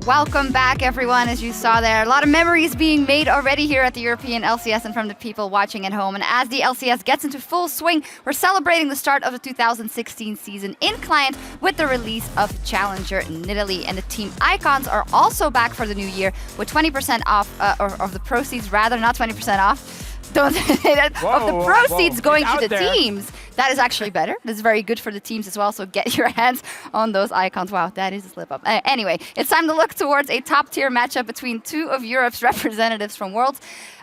Welcome back, everyone. As you saw there, a lot of memories being made already here at the European LCS and from the people watching at home. And as the LCS gets into full swing, we're celebrating the start of the 2016 season in client with the release of Challenger in Italy. And the team icons are also back for the new year with 20% off, or of the proceeds, rather, not 20% off. Don't say that. Of the proceeds going to the teams. That is actually better. That's very good for the teams as well. So get your hands on those icons. Wow, that is a slip up. Anyway, it's time to look towards a top tier matchup between two of Europe's representatives from Worlds.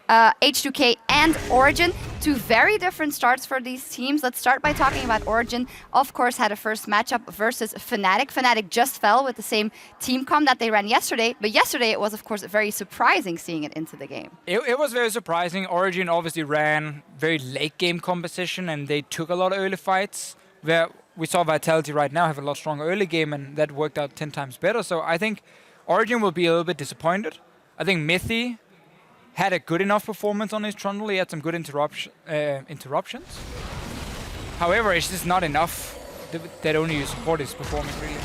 H2K and Origen. Two very different starts for these teams. Let's start by talking about Origen. Of course, had a first matchup versus Fnatic. Fnatic just fell with the same team comp that they ran yesterday. But yesterday, it was, of course, very surprising seeing it into the game. It was very surprising. Origen obviously ran very late game composition, and they took a lot of early fights. Where we saw Vitality right now have a lot stronger early game, and that worked out 10 times better. So I think Origen will be a little bit disappointed. I think Mithy had a good enough performance on his Trundle. He had some good interruptions. However, it's just not enough that only you support his performance, really.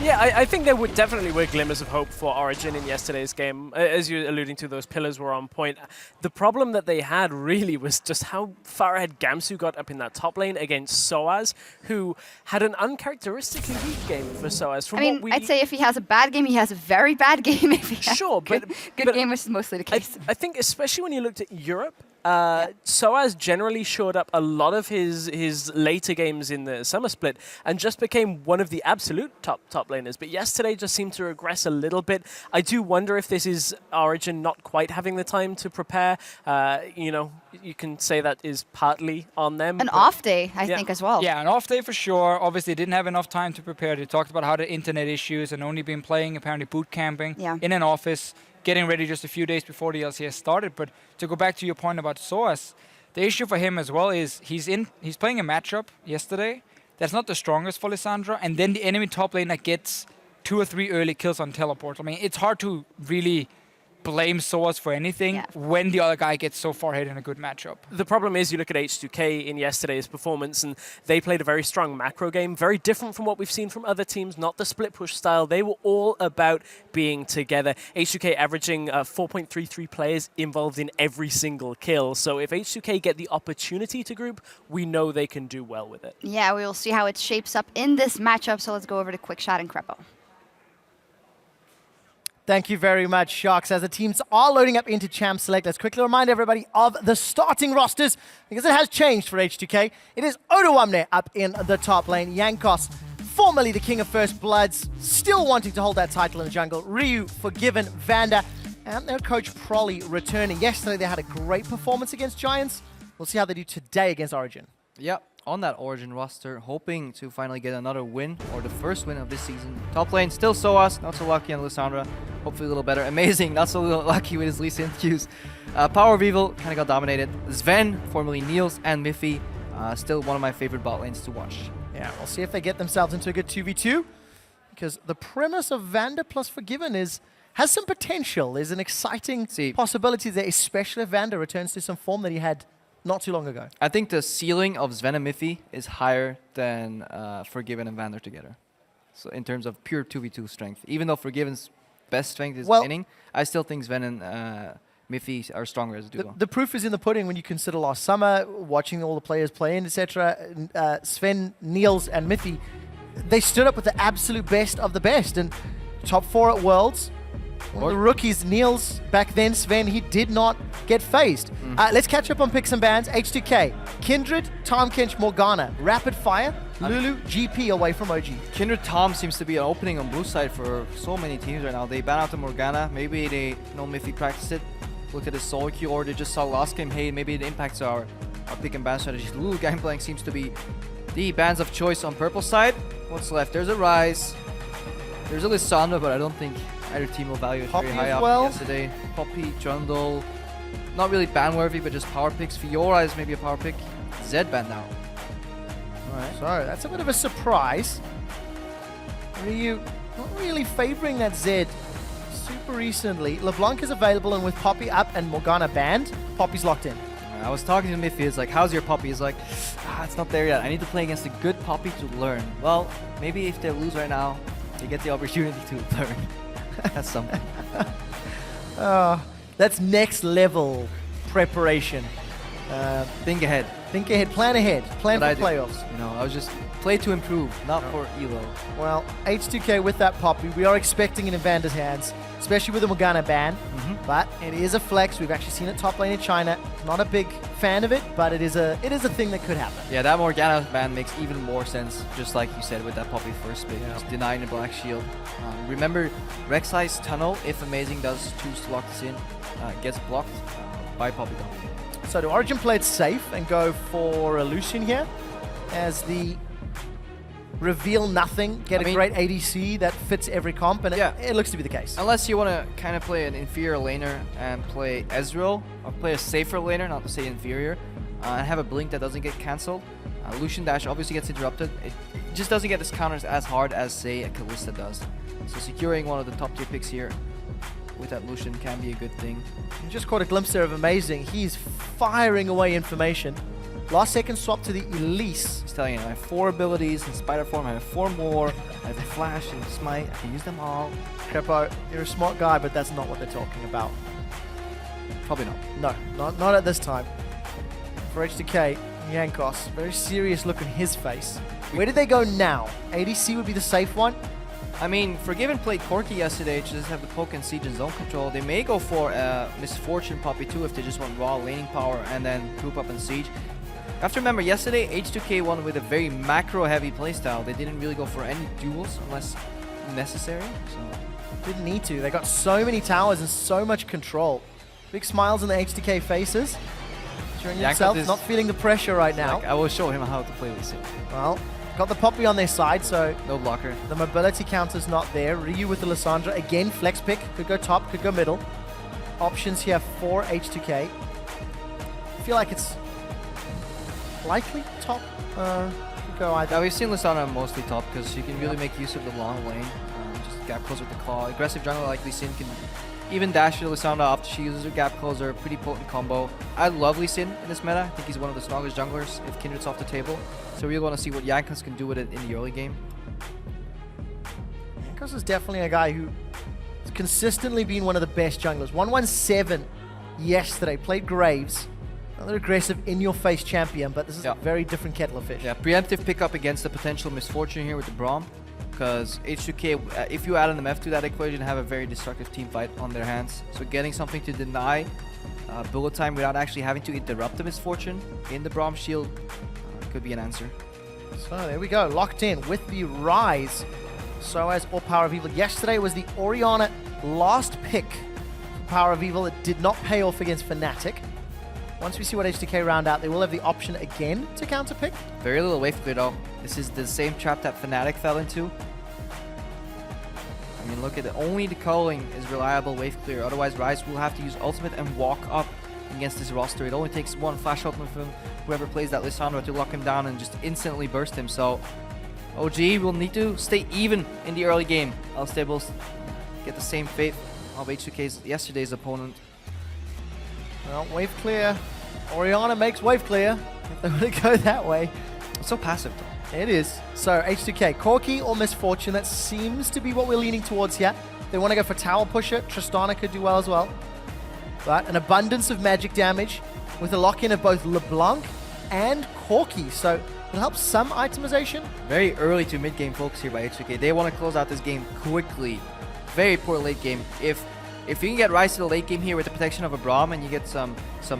Yeah, I think there definitely were glimmers of hope for Origen in yesterday's game. As you're alluding to, those pillars were on point. The problem that they had really was just how far ahead Gamsu got up in that top lane against Soaz, who had an uncharacteristically weak game for Soaz. I mean, I'd say if he has a bad game, he has a very bad game. If he has good game, which is mostly the case. I think especially when you looked at Europe, Soaz generally showed up a lot of his later games in the summer split and just became one of the absolute top laners. But yesterday just seemed to regress a little bit. I do wonder if this is Origen not quite having the time to prepare. You know, you can say that is partly on them. An off day, I think, as well. Yeah, an off day for sure. Obviously, didn't have enough time to prepare. They talked about how the internet issues and only been playing, apparently boot camping in an office, getting ready just a few days before the LCS started. But to go back to your point about Soaz, the issue for him as well is he's playing a matchup yesterday that's not the strongest for Lissandra, and then the enemy top laner gets 2 or 3 early kills on teleport. I mean, it's hard to really blame Soaz for anything when the other guy gets so far ahead in a good matchup. The problem is you look at H2K in yesterday's performance, and they played a very strong macro game, very different from what we've seen from other teams, not the split push style. They were all about being together. H2K averaging 4.33 players involved in every single kill. So if H2K get the opportunity to group, we know they can do well with it. Yeah, we will see how it shapes up in this matchup. So let's go over to Quickshot and Crepo. Thank you very much, Sharks. As the teams are loading up into Champ Select, let's quickly remind everybody of the starting rosters, because it has changed for H2K. It is Odoamne up in the top lane. Jankos, formerly the King of First Bloods, still wanting to hold that title in the jungle. Ryu, Forgiven, Vanda, and their coach Prolly returning. Yesterday, they had a great performance against Giants. We'll see how they do today against Origen. Yep, on that Origen roster, hoping to finally get another win, or the first win of this season. Top lane, still Soaz, not so lucky on Lissandra. Hopefully a little better. Amazing, not so lucky with his Lee Sin Qs. Power of Evil kind of got dominated. Sven, formerly Niels, and Miffy, still one of my favorite bot lanes to watch. Yeah, we'll see if they get themselves into a good 2v2, because the premise of Vanda plus Forgiven has some potential. There's an exciting possibility there, especially if Vanda returns to some form that he had not too long ago. I think the ceiling of Sven and Miffy is higher than Forgiven and Vander together. So in terms of pure 2v2 strength, even though Forgiven's best strength is winning, I still think Sven and Miffy are stronger as a duo. The proof is in the pudding when you consider last summer, watching all the players play in, etc. Sven, Niels, and Miffy, they stood up with the absolute best of the best. And top 4 at Worlds. One of the rookies, Niels, back then, Sven, he did not get phased. Let's catch up on picks and bans. H2K, Kindred, Tom Kench, Morgana, Rapid Fire, Lulu, GP away from OG. Kindred Tom seems to be an opening on blue side for so many teams right now. They ban out the Morgana. Maybe they know Miffy practiced it, looked at his solo queue, or they just saw last game, hey, maybe it impacts our pick and ban strategies. Lulu Gangplank seems to be the bans of choice on purple side. What's left? There's a Ryze. There's a Lissandra, but I don't think either team will value it very high up yesterday. Poppy, Trundle, not really ban-worthy, but just power picks. Fiora is maybe a power pick. Zed ban now. Alright, so that's a bit of a surprise. Ryu not really favoring that Zed super recently. LeBlanc is available, and with Poppy up and Morgana banned, Poppy's locked in. I was talking to Miffy, it's like, how's your Poppy? He's like, it's not there yet. I need to play against a good Poppy to learn. Well, maybe if they lose right now, they get the opportunity to learn. That's something. That's next level preparation. Think ahead. Think ahead, plan ahead, plan What for I do. playoffs. You know, I was just play to improve, not for elo. Well, H2K with that poppy, we are expecting it in Vander's hands, especially with the Morgana ban. But it is a flex. We've actually seen it top lane in China. Not a big fan of it, but it is a thing that could happen. Yeah, that Morgana ban makes even more sense, just like you said with that Poppy first pick, just denying the Black Shield. Remember, Rek'Sai's tunnel, if Amazing does choose to lock this in, gets blocked by Poppy though. So do Origen play it safe and go for a Lucian here as the reveal nothing, get a great ADC that fits every comp, and it looks to be the case. Unless you want to kind of play an inferior laner and play Ezreal, or play a safer laner, not to say inferior, and have a blink that doesn't get cancelled. Lucian dash obviously gets interrupted. It just doesn't get his counters as hard as, say, a Kalista does. So securing one of the top tier picks here with that Lucian can be a good thing. You just caught a glimpse there of Amazing. He's firing away information. Last second swap to the Elise. He's telling you, I have 4 abilities in Spider form, I have 4 more, I have a Flash and Smite, I can use them all. Crepo, you're a smart guy, but that's not what they're talking about. Probably not. No, not at this time. For H2K, Yankos, very serious look on his face. Where did they go now? ADC would be the safe one. I mean, Forgiven played Corki yesterday to just have the poke and siege and zone control. They may go for Misfortune Poppy too if they just want raw laning power and then group up and siege. You have to remember, yesterday H2K won with a very macro-heavy playstyle. They didn't really go for any duels unless necessary. So didn't need to. They got so many towers and so much control. Big smiles on the H2K faces. Showing himself not feeling the pressure right now. Like, I will show him how to play with it. Well, got the Poppy on their side, so no blocker. The mobility counter's not there. Ryu with the Lissandra. Again, flex pick. Could go top, could go middle. Options here for H2K. I feel like it's likely top. Could go either. Yeah, we've seen Lissandra mostly top because she can really make use of the long lane. Just gap close with the claw. Aggressive jungler like Lee Sin can even dash to Lissandra after she uses her gap closer. Pretty potent combo. I love Lee Sin in this meta. I think he's one of the strongest junglers if Kindred's off the table. So we really want to see what Yankos can do with it in the early game. Yankos is definitely a guy who has consistently been one of the best junglers. 117 yesterday. Played Graves. Another aggressive, in-your-face champion, but this is a very different kettle of fish. Yeah, preemptive pickup against the potential misfortune here with the Braum. Because H2K, if you add an MF to that equation, have a very destructive team fight on their hands. So getting something to deny bullet time without actually having to interrupt the misfortune in the Braum shield could be an answer. So there we go, locked in with the Rise. So as all Power of Evil. Yesterday was the Oriana last pick for Power of Evil. It did not pay off against Fnatic. Once we see what H2K round out, they will have the option again to counter pick. Very little wave clear though. This is the same trap that Fnatic fell into. I mean, look at it. Only the culling is reliable wave clear. Otherwise, Rise will have to use ultimate and walk up against this roster. It only takes one flash ultimate from whoever plays that Lissandra to lock him down and just instantly burst him. So OG will need to stay even in the early game, else they will get the same fate of H2K's yesterday's opponent. Well, wave clear. Oriana makes wave clear. If they want to go that way. It's so passive though. It is. So H2K, Corki or Misfortune, that seems to be what we're leaning towards here. They want to go for Tower Pusher. Tristana could do well as well. But an abundance of magic damage with a lock-in of both LeBlanc and Corki. So it'll help some itemization. Very early to mid-game focus here by H2K. They want to close out this game quickly. Very poor late game. If you can get Rise to the late game here with the protection of a Braum and you get some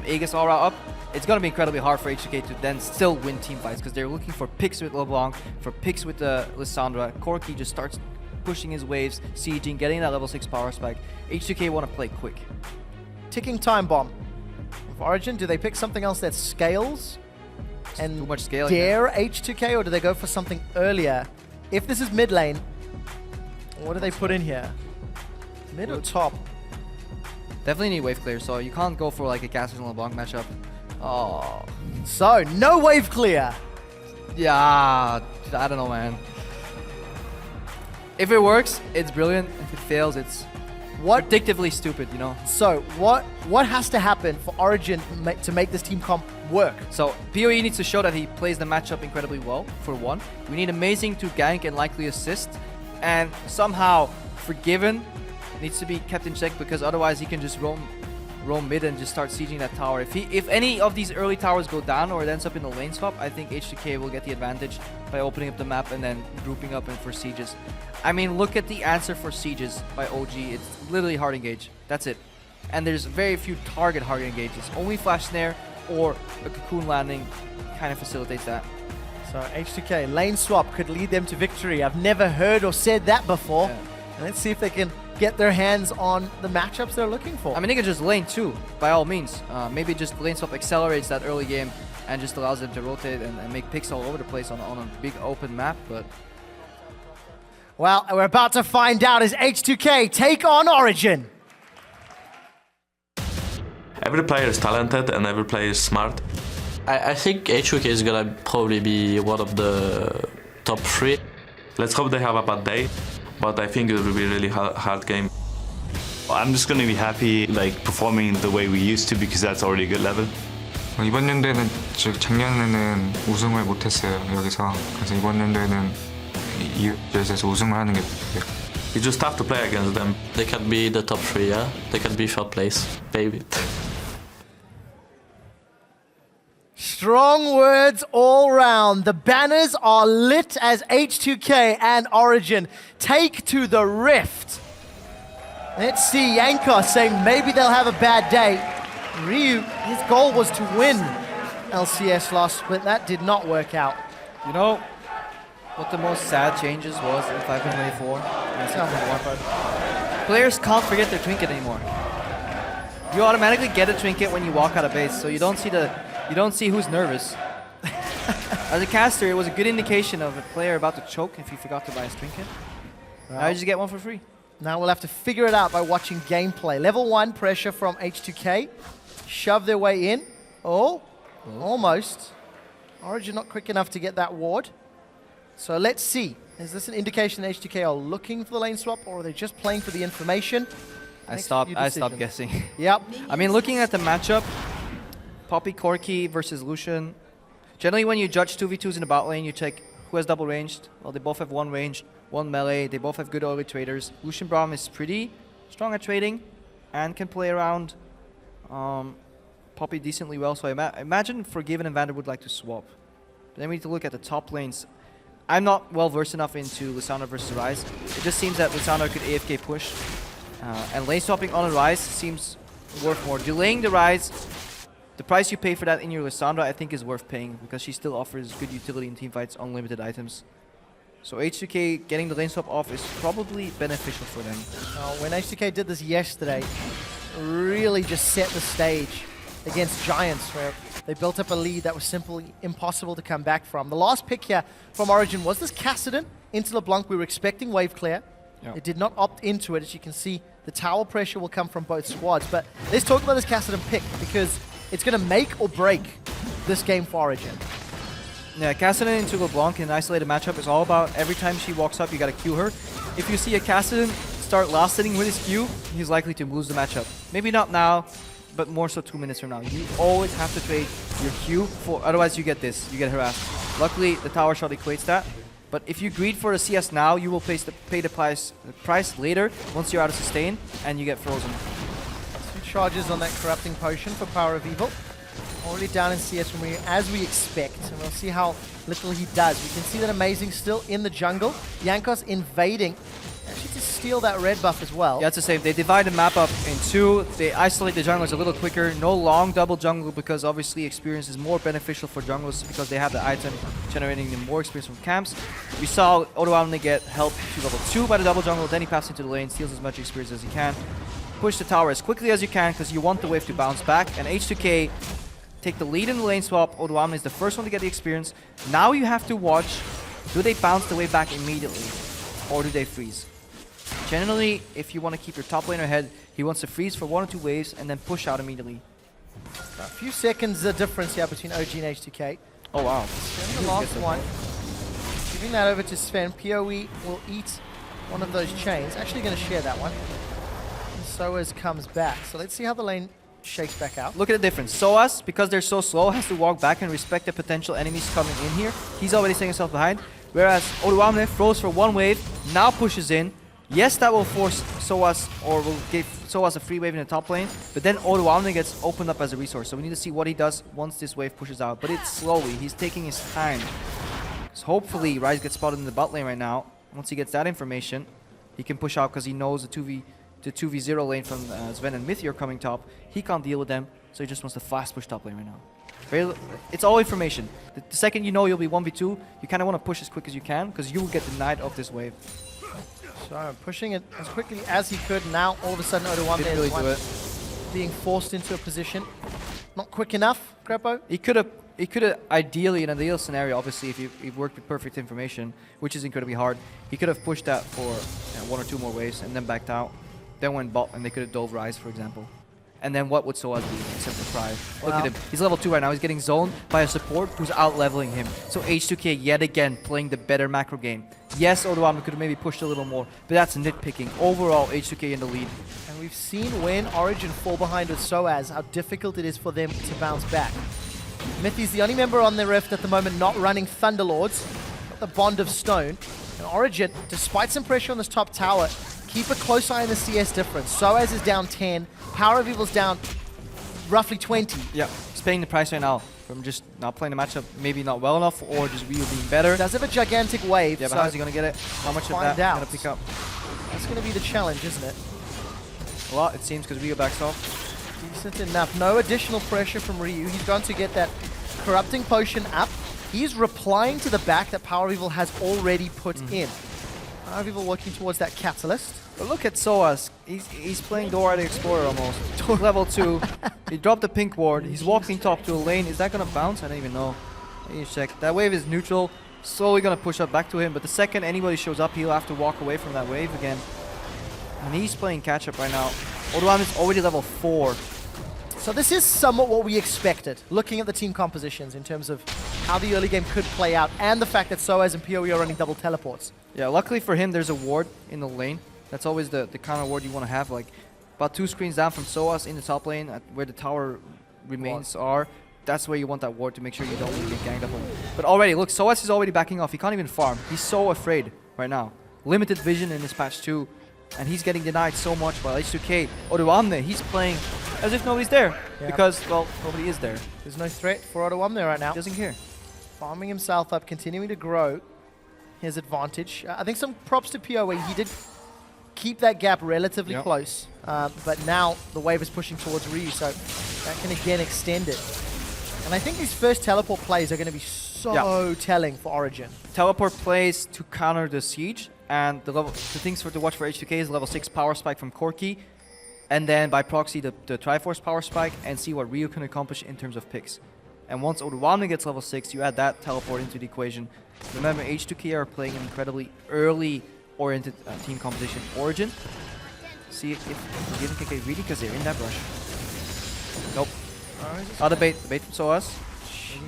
Aegis aura up, it's going to be incredibly hard for H2K to then still win team fights because they're looking for picks with LeBlanc, for picks with Lissandra. Corki just starts pushing his waves, sieging, getting that level 6 power spike. H2K want to play quick. Ticking time bomb. With Origen, do they pick something else that scales and too much scaling dare H2K, or do they go for something earlier? If this is mid lane, what do they put in here? Mid or top? Definitely need wave clear, so you can't go for like a Cassius and LeBlanc matchup. Oh. So, no wave clear. Yeah, I don't know, man. If it works, it's brilliant. If it fails, it's predictively stupid, you know? So, what has to happen for Origen to make this team comp work? So, PoE needs to show that he plays the matchup incredibly well, for one. We need Amazing to gank and likely assist. And somehow, Forgiven needs to be kept in check because otherwise he can just roam mid and just start sieging that tower. If any of these early towers go down or it ends up in the lane swap, I think H2K will get the advantage by opening up the map and then grouping up in for sieges. I mean, look at the answer for sieges by OG. It's literally hard engage. That's it. And there's very few target hard engages. Only flash snare or a cocoon landing kind of facilitates that. So H2K, lane swap could lead them to victory. I've never heard or said that before. Yeah. Let's see if they can get their hands on the matchups they're looking for. I mean, they can just lane too, by all means. Maybe just lane swap accelerates that early game and just allows them to rotate and make picks all over the place on a big open map. But well, we're about to find out as H2K take on Origen. Every player is talented and every player is smart. I think H2K is gonna probably be one of the top 3. Let's hope they have a bad day, but I think it will be a really hard game. I'm just going to be happy like performing the way we used to because that's already a good level. 이번 연도에는 즉 작년에는 우승을 못했어요 여기서. 그래서 이번 연도에는 EU LCS 우승을 하는 게 목표예요. It's just tough to play against them. They can be the top 3, yeah? They can be third place, maybe. Strong words all round. The banners are lit as H2K and Origen take to the rift. Let's see Yankos saying maybe they'll have a bad day. Ryu, his goal was to win LCS last split. That did not work out. you know what the most sad changes was in 5.24? Players can't forget their trinket anymore. You automatically get a trinket when you walk out of base, so you don't see who's nervous. As a caster, it was a good indication of a player about to choke if he forgot to buy his trinket. Well, now you just get one for free. Now we'll have to figure it out by watching gameplay. Level 1 pressure from H2K. Shove their way in. Oh, almost. Origen not quick enough to get that ward. So let's see. Is this an indication that H2K are looking for the lane swap, or are they just playing for the information? I stopped guessing. Yep. I mean, looking at the matchup, Poppy Corki versus Lucian. Generally, when you judge 2v2s in the bot lane, you check who has double ranged. Well, they both have one ranged, one melee. They both have good early traders. Lucian Braum is pretty strong at trading and can play around Poppy decently well. So I imagine Forgiven and Vander would like to swap. But then we need to look at the top lanes. I'm not well versed enough into Lissandra versus Ryze. It just seems that Lissandra could AFK push. And lane swapping on a Ryze seems worth more. Delaying the Ryze, the price you pay for that in your Lissandra, I think is worth paying because she still offers good utility in teamfights, unlimited items. So H2K getting the lane swap off is probably beneficial for them. When H2K did this yesterday, really just set the stage against Giants, where they built up a lead that was simply impossible to come back from. The last pick here from Origen was this Kassadin into LeBlanc. We were expecting wave clear. It did not opt into it. As you can see, the tower pressure will come from both squads. But let's talk about this Kassadin pick because it's going to make or break this game for Origen. Yeah, Kassadin into LeBlanc in an isolated matchup is all about every time she walks up, you got to Q her. If you see a Kassadin start last hitting with his Q, he's likely to lose the matchup. Maybe not now, but more so 2 minutes from now. You always have to trade your Q, otherwise you get this, you get harassed. Luckily, the tower shot equates that. But if you greed for a CS now, you will pay the price later once you're out of sustain and you get frozen. 2 charges on that corrupting potion for Power of Evil. Already down in CS as we expect, and we'll see how little he does. We can see that Amazing still in the jungle. Jankos invading, actually to steal that red buff as well. Yeah, it's the same. They divide the map up in 2. They isolate the junglers a little quicker. No long double jungle because obviously experience is more beneficial for junglers because they have the item generating them more experience from camps. We saw Odoamne get helped to level 2 by the double jungle, then he passes into the lane, steals as much experience as he can. Push the tower as quickly as you can because you want the wave to bounce back, and H2K take the lead in the lane swap. Odoamne is the first one to get the experience. Now you have to watch, do they bounce the wave back immediately or do they freeze? Generally, if you want to keep your top laner ahead, he wants to freeze for 1 or 2 waves and then push out immediately. A few seconds difference here between OG and H2K. Oh wow. Sven, the last one. Giving that over to Sven. PoE will eat one of those chains. Actually going to share that one. And Soaz comes back. So let's see how the lane shakes back out. Look at the difference. Soaz, because they're so slow, has to walk back and respect the potential enemies coming in here. He's already setting himself behind. Whereas Odoamne froze for 1 wave, now pushes in, Yes, that will force Soaz, or will give Soaz a free wave in the top lane, but then Odoamne gets opened up as a resource, so we need to see what he does once this wave pushes out. But it's slowly, he's taking his time. So hopefully Ryze gets spotted in the bot lane right now. Once he gets that information, he can push out because he knows the 2v0 lane from Sven and Mythior coming top. He can't deal with them, so he just wants to fast push top lane right now. It's all information. The second you know you'll be 1v2, you kind of want to push as quick as you can, because you will get denied of this wave. So pushing it as quickly as he could. Now all of a sudden Odoamne is Really being forced into a position. Not quick enough, Crepo. He could have ideally, in an ideal scenario, obviously if he worked with perfect information, which is incredibly hard, he could have pushed that for 1 or 2 more waves and then backed out. Then went bot and they could have dove Ryze, for example. And then what would Soaz do except to cry? Look at him. He's level 2 right now. He's getting zoned by a support who's out-leveling him. So H2K yet again playing the better macro game. Yes, Odoamne could have maybe pushed a little more, but that's nitpicking. Overall, H2K in the lead. And we've seen when Origen fall behind with Soaz, how difficult it is for them to bounce back. Mythi's the only member on the Rift at the moment not running Thunderlords, not the Bond of Stone. And Origen, despite some pressure on this top tower, keep a close eye on the CS difference. Soaz is down 10, Power of Evil's down roughly 20. Yeah, he's paying the price right now from just not playing the matchup, maybe not well enough, or just Ryu being better. Does have a gigantic wave. Yeah, but how's he going to get it? How much of that is going to pick up? That's going to be the challenge, isn't it? Well, it seems because Ryu backs off. Decent enough. No additional pressure from Ryu. He's going to get that Corrupting Potion up. He's replying to the back that Power of Evil has already put in. Power of Evil working towards that Catalyst. But look at Soaz. He's playing Dora the Explorer almost. Level 2. He dropped the pink ward. He's walking top to a lane. Is that going to bounce? I don't even know. Let me check. That wave is neutral. Slowly going to push up back to him. But the second anybody shows up, he'll have to walk away from that wave again. And he's playing catch-up right now. Odoamne is already level 4. So this is somewhat what we expected, looking at the team compositions in terms of how the early game could play out, and the fact that Soaz and PoE are running double teleports. Yeah, luckily for him, there's a ward in the lane. That's always the kind of ward you want to have, like about 2 screens down from Soaz in the top lane, at where the tower remains are. That's where you want that ward to make sure you don't get ganged up on. But already, look, Soaz is already backing off. He can't even farm. He's so afraid right now. Limited vision in this patch too, and he's getting denied so much while H2K, Odoamne, he's playing as if nobody's there. Yeah. Because, well, nobody is there. There's no threat for Odoamne right now. He doesn't care. Farming himself up, continuing to grow his advantage. I think some props to PoE. He did keep that gap relatively close, but now the wave is pushing towards Ryu, so that can again extend it. And I think these first teleport plays are going to be so telling for Origen. Teleport plays to counter the siege, and the things to watch for H2K is level 6 power spike from Corki, and then by proxy the Triforce power spike, and see what Ryu can accomplish in terms of picks. And once Odoamne gets level 6, you add that teleport into the equation. Remember, H2K are playing an incredibly early oriented team composition. Origen, see if we're giving KK really, because they're in that rush. Nope. The bait from Soaz.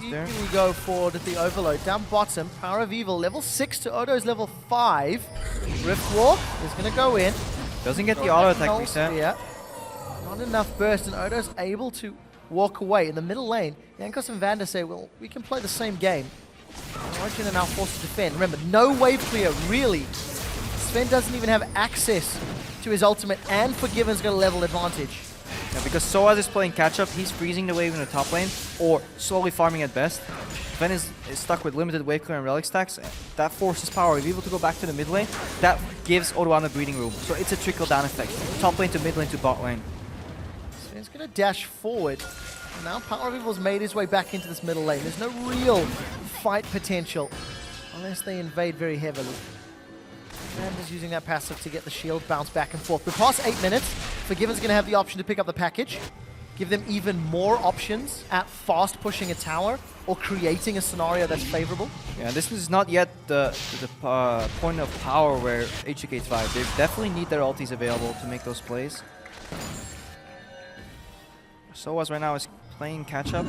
We go forward at the overload. Down bottom, Power of Evil, level 6 to Odo's level 5. Rift Walk is going to go in. Doesn't get the auto attack reset. Yeah. Not enough burst, and Odo's able to walk away. In the middle lane, Jankos and Vander say, well, we can play the same game. Origen are now forced to defend. Remember, no wave clear, really. Sven doesn't even have access to his ultimate, and Forgiven's got a level advantage. Yeah, because Soaz is playing catch-up, he's freezing the wave in the top lane, or slowly farming at best. Sven is stuck with limited wave clear and relic stacks. That forces Power of Evil to go back to the mid lane. That gives Odoamne breathing room. So it's a trickle-down effect. Top lane to mid lane to bot lane. Sven's going to dash forward. And now Power of Evil's made his way back into this middle lane. There's no real fight potential unless they invade very heavily. And is using that passive to get the shield bounce back and forth. But past 8 minutes, Forgiven's going to have the option to pick up the package, give them even more options at fast pushing a tower or creating a scenario that's favorable. Yeah, this is not yet the point of power where H2K thrive. They definitely need their ultis available to make those plays. Soaz right now is playing catch-up.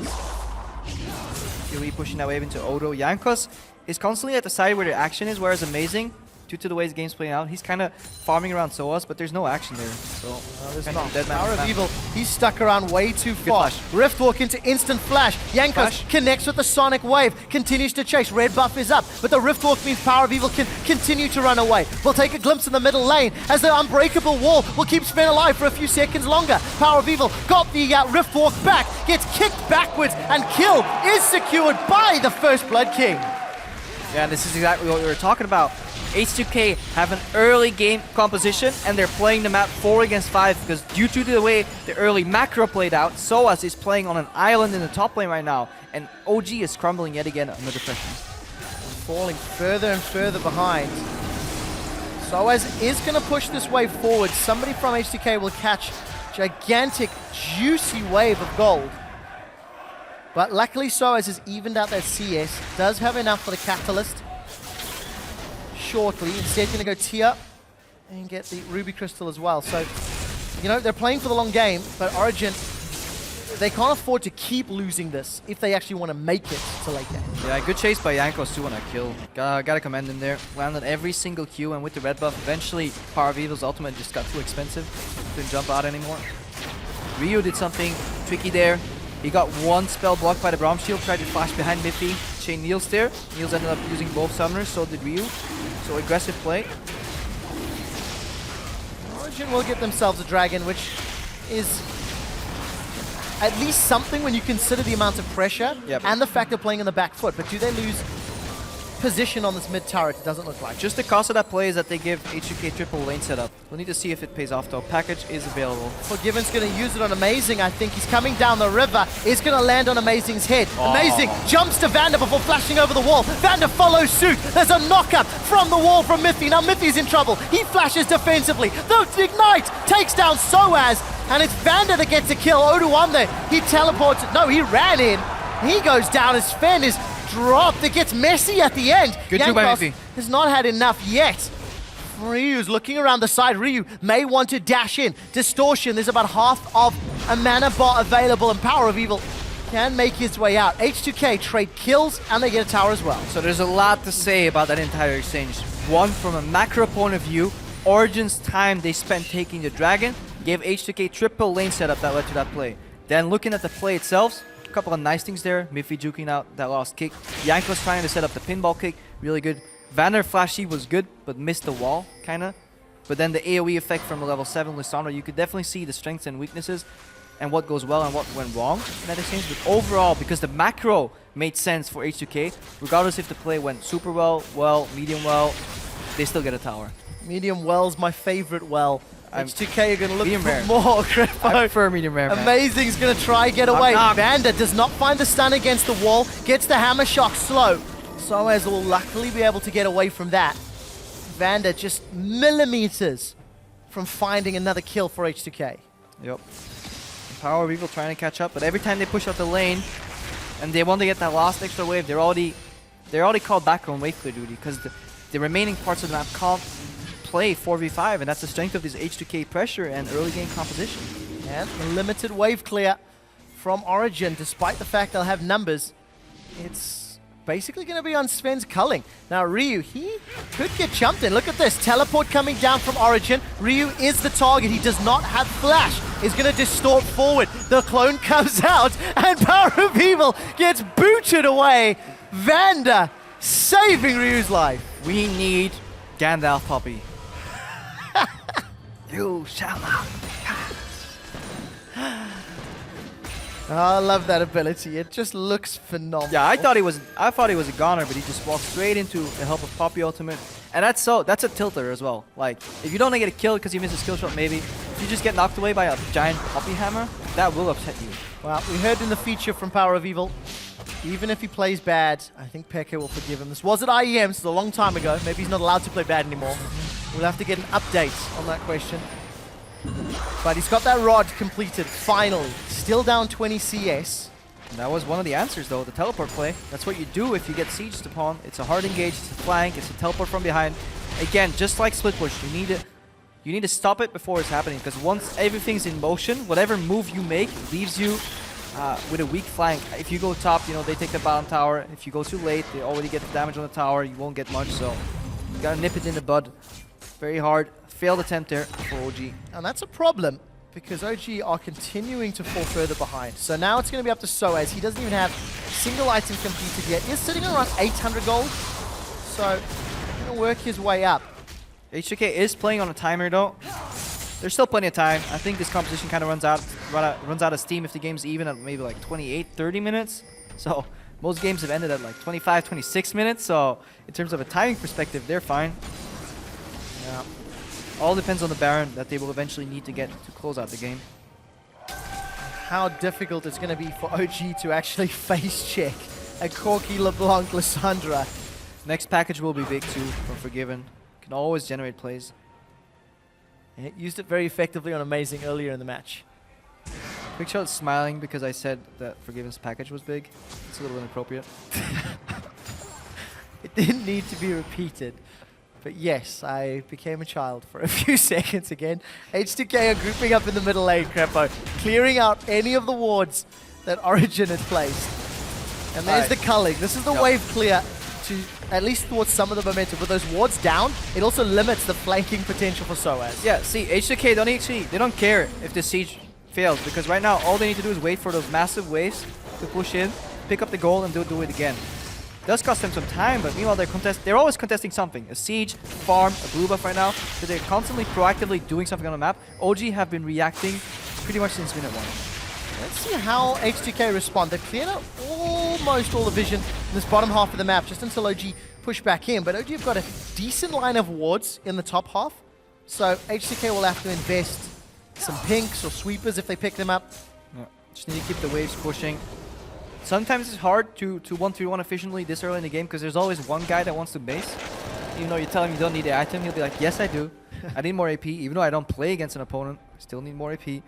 Really pushing that wave into Odo. Jankos is constantly at the side where the action is, whereas Amazing due to the way his game's playing out. He's kind of farming around Soas, but there's no action there. So there's kinda not. dead man Power on of map. Evil, he's stuck around way too far. flash. Riftwalk into instant flash. Jankos Flash. connects with the Sonic Wave, continues to chase. Red buff is up, but the Riftwalk means Power of Evil can continue to run away. We'll take a glimpse in the middle lane as the unbreakable wall will keep Sven alive for a few seconds longer. Power of Evil got the Riftwalk back, gets kicked backwards, and kill is secured by the First Blood King. Yeah, this is exactly what we were talking about. H2K have an early game composition and they're playing the map 4 against 5 because due to the way the early macro played out, Soas is playing on an island in the top lane right now and OG is crumbling yet again under the pressure. Falling further and further behind. Soaz is going to push this wave forward. Somebody from H2K will catch gigantic, juicy wave of gold. But luckily Soaz has evened out that CS, does have enough for the Catalyst shortly. Instead going to go tee up and get the Ruby Crystal as well. So, you know, they're playing for the long game, but Origen, they can't afford to keep losing this if they actually want to make it to late game. Yeah, good chase by Jankos too on that kill. Gotta commend him there. Landed every single Q and with the red buff, eventually Power of Evil's ultimate just got too expensive. Couldn't jump out anymore. Ryu did something tricky there. He got one spell blocked by the Braum Shield, tried to flash behind Miffy. Chain Niels there. Niels ended up using both summoners, so did Ryu. So aggressive play. Origen will get themselves a dragon, which is at least something when you consider the amount of pressure and the fact they're playing on the back foot. But do they lose position on this mid turret? It doesn't look like. Just the cost of that play is that they give H2K triple lane setup. We'll need to see if it pays off though. Package is available. Forgiven's going to use it on Amazing, I think. He's coming down the river. He's going to land on Amazing's head. Amazing jumps to Vander before flashing over the wall. Vander follows suit. There's a knock-up from the wall from Miffy. Now Miffy's in trouble. He flashes defensively. The Ignite takes down Soaz. And it's Vander that gets a kill. Oduam there. He teleports. No, he ran in. He goes down as Sven is dropped. It gets messy at the end. Good job by Miffy. Has not had enough yet. Ryu's looking around the side. Ryu may want to dash in. Distortion, there's about half of a mana bar available, and Power of Evil can make his way out. H2K trade kills, and they get a tower as well. So there's a lot to say about that entire exchange. One, from a macro point of view, Origen's time they spent taking the dragon gave H2K triple lane setup that led to that play. Then looking at the play itself, a couple of nice things there. Miffy juking out that last kick. Jankos trying to set up the pinball kick, really good. Vander flashy was good, but missed the wall, kinda. But then the AoE effect from a level 7 Lissandra, you could definitely see the strengths and weaknesses and what goes well and what went wrong in that exchange. But overall, because the macro made sense for H2K, regardless if the play went super well, medium well, they still get a tower. Medium well's my favorite well. H2K are going to look medium for rare. more. I prefer medium rare, man. Amazing's going to try get away. knock. Vander does not find the stun against the wall, gets the hammer shock slow. Soaz will luckily be able to get away from that. Vander just millimeters from finding another kill for H2K. Yep. Power of Evil trying to catch up, but every time they push out the lane and they want to get that last extra wave, they're already called back on wave clear duty because the remaining parts of the map can't play 4v5, and that's the strength of this H2K pressure and early game composition. And a limited wave clear from Origen, despite the fact they'll have numbers. It's basically going to be on Sven's culling. Now Ryu, he could get jumped in. Look at this, teleport coming down from Origen. Ryu is the target, he does not have flash. He's going to distort forward. The clone comes out, and Power of Evil gets booted away. Vander saving Ryu's life. We need Gandalf Poppy. You shall not pass. Oh, I love that ability. It just looks phenomenal. Yeah, I thought he was a goner, but he just walked straight into the help of Poppy ultimate. And that's a tilter as well. Like, if you don't get a kill because you miss a skill shot, maybe. If you just get knocked away by a giant Poppy hammer, that will upset you. Well, we heard in the feature from Power of Evil, even if he plays bad, I think FLICKR will forgive him. This was at IEM, this is a long time ago. Maybe he's not allowed to play bad anymore. We'll have to get an update on that question. But he's got that rod completed, finally. Still down 20 CS. That was one of the answers, though, the teleport play. That's what you do if you get sieged upon. It's a hard engage, it's a flank, it's a teleport from behind. Again, just like split push, you need to stop it before it's happening, because once everything's in motion, whatever move you make leaves you with a weak flank. If you go top, they take the bottom tower. If you go too late, they already get the damage on the tower. You won't get much, so Gotta nip it in the bud. Very hard. Failed attempt there for OG. And that's a problem, because OG are continuing to fall further behind. So now it's going to be up to Soaz. He doesn't even have a single item completed yet. He's sitting around 800 gold. So he's going to work his way up. H2K is playing on a timer though. There's still plenty of time. I think this competition kind of runs out of steam if the game's even at maybe like 28, 30 minutes. So most games have ended at like 25, 26 minutes. So in terms of a timing perspective, they're fine. Yeah. All depends on the Baron that they will eventually need to get to close out the game. How difficult it's going to be for OG to actually face check a Corky, LeBlanc, Lissandra. Next package will be big too from Forgiven. Can always generate plays. And it used it very effectively on Amazing earlier in the match. Quick Shot is smiling because I said that Forgiven's package was big. It's a little inappropriate. It didn't need to be repeated. But yes, I became a child for a few seconds again. H2K are grouping up in the middle lane, Crepo, clearing out any of the wards that Origen had placed. And there's the culling. This is the wave clear to at least thwart some of the momentum. With those wards down, it also limits the flanking potential for Soaz. Yeah, see, H2K they don't care if the siege fails, because right now all they need to do is wait for those massive waves to push in, pick up the goal, and do it again. Does cost them some time, but meanwhile they're always contesting something. A siege, farm, a blue buff right now. So they're constantly proactively doing something on the map. OG have been reacting pretty much since minute 1. Let's see how H2K respond. They've cleared out almost all the vision in this bottom half of the map, just until OG push back in. But OG have got a decent line of wards in the top half. So H2K will have to invest some pinks or sweepers if they pick them up. Yeah. Just need to keep the waves pushing. Sometimes it's hard to 1v1 efficiently this early in the game because there's always one guy that wants to base. Even though you tell him you don't need the item, he'll be like, yes I do. I need more AP. Even though I don't play against an opponent, I still need more AP.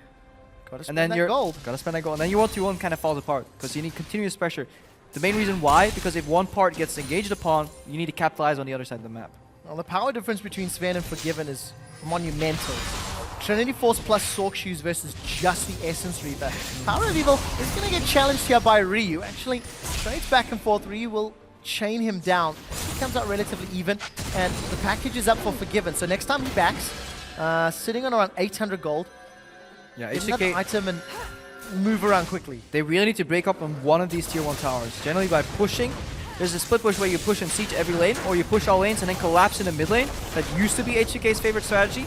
Gotta spend that gold. Gotta spend that gold. And then your 1v1 kind of falls apart because you need continuous pressure. The main reason why, because if one part gets engaged upon, you need to capitalize on the other side of the map. Well, the power difference between Sven and Forgiven is monumental. Trinity Force plus Sork Shoes versus just the Essence Reaper. Power of Evil is going to get challenged here by Ryu. Actually, trades back and forth. Ryu will chain him down. He comes out relatively even, and the package is up for Forgiven. So next time he backs, sitting on around 800 gold. Yeah, H2K another item and move around quickly. They really need to break up on one of these tier 1 towers. Generally by pushing. There's a split push where you push and siege every lane, or you push all lanes and then collapse in the mid lane. That used to be H2K's favorite strategy.